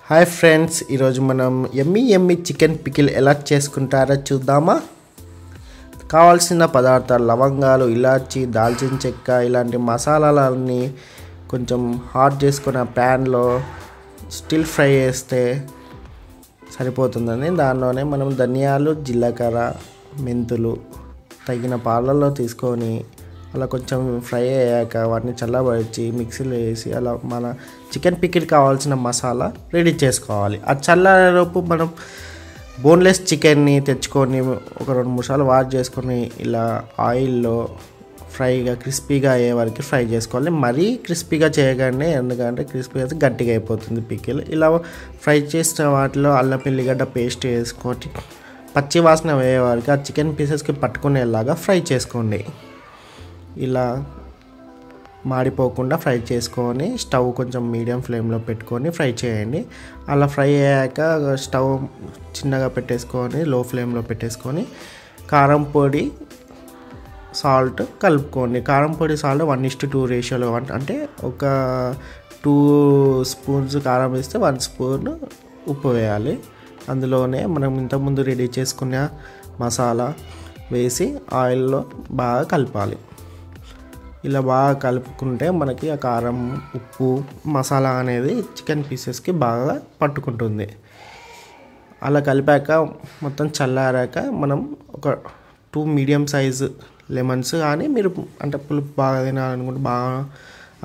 Hi friends, ఈరోజు మనం ఎమ్మి chicken pickle ఎలా చేసుకుంటారో చూద్దామా. కావాల్సిన పదార్థాలు లవంగాలు, ఇలాచి, దాల్చిన చెక్క ఇలాంటి మసాలాలన్నీ కొంచెం హాట్ చేసుకున్న ప్యాన్లో స్టిల్ ఫ్రై చేస్తే సరిపోతుందని దానిలోనే మనం ధనియాలు, జీలకర్ర, మెంతులు తగిన పాలల్లో తీసుకొని అలా కొంచెం ఫ్రై అయ్యాక వాటిని చల్లబరిచి మిక్సీలో వేసి అలా మన చికెన్ పికిల్ కావాల్సిన మసాలా రెడీ చేసుకోవాలి. ఆ చల్లలోపు మనం బోన్లెస్ చికెన్ని తెచ్చుకొని ఒక 2-3 సార్లు వాష్ చేసుకొని ఇలా ఆయిల్లో ఫ్రైగా క్రిస్పీగా అయ్యే వరకు ఫ్రై చేసుకోవాలి. మరీ క్రిస్పీగా చేయగానే, ఎందుకంటే క్రిస్పీ అయితే గట్టిగా అయిపోతుంది పికిల్. ఇలా ఫ్రై చేసిన వాటిలో అల్లం వెల్లిగడ్డ పేస్ట్ వేసుకొని పచ్చి వాసన వేయే వరకు ఆ చికెన్ పీసెస్కి పట్టుకునేలాగా ఫ్రై చేసుకోండి. ఇలా మాడిపోకుండా ఫ్రై చేసుకొని స్టవ్ కొంచెం మీడియం ఫ్లేమ్లో పెట్టుకొని ఫ్రై చేయండి. అలా ఫ్రై అయ్యాక స్టవ్ చిన్నగా పెట్టేసుకొని లో ఫ్లేమ్లో పెట్టేసుకొని కారం పొడి, సాల్ట్ కలుపుకోండి. కారం పొడి సాల్ట్ 1:2 రేషియోలో, అంటే ఒక 2 స్పూన్స్ కారం వేస్తే 1 స్పూన్ ఉప్పు వేయాలి. అందులోనే మనం ఇంతకుముందు రెడీ చేసుకున్న మసాలా వేసి ఆయిల్లో బాగా కలపాలి. ఇలా బాగా కలుపుకుంటే మనకి ఆ కారం, ఉప్పు, మసాలా అనేది చికెన్ పీసెస్కి బాగా పట్టుకుంటుంది. అలా కలిపాక మొత్తం చల్లారాక మనం ఒక 2 మీడియం సైజు లెమన్స్, కానీ మీరు అంటే పులుపు బాగా తినాలనుకుంటే, బాగా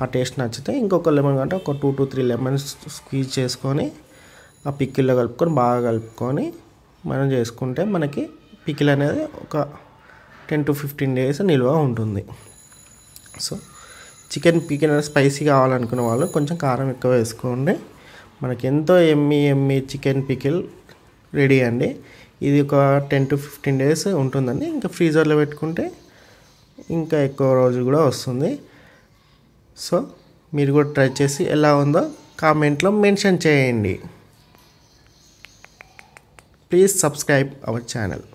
ఆ టేస్ట్ నచ్చితే ఇంకొక లెమన్ అంటే ఒక 2 to 3 లెమన్స్ స్క్వీజ్ చేసుకొని ఆ పికిల్లో కలుపుకొని బాగా కలుపుకొని మనం చేసుకుంటే మనకి పికిల్ అనేది ఒక 10 to 15 days నిల్వ ఉంటుంది. సో చికెన్ పికిల్ స్పైసీ కావాలనుకునే వాళ్ళు కొంచెం కారం ఎక్కువ వేసుకోండి. మనకి ఎంతో ఎమ్మి చికెన్ పికిల్ రెడీ అండి. ఇది ఒక 10 to 15 days ఉంటుందండి. ఇంకా ఫ్రీజర్లో పెట్టుకుంటే ఇంకా ఎక్కువ రోజు కూడా వస్తుంది. సో మీరు కూడా ట్రై చేసి ఎలా ఉందో కామెంట్లో మెన్షన్ చేయండి. Please subscribe our channel.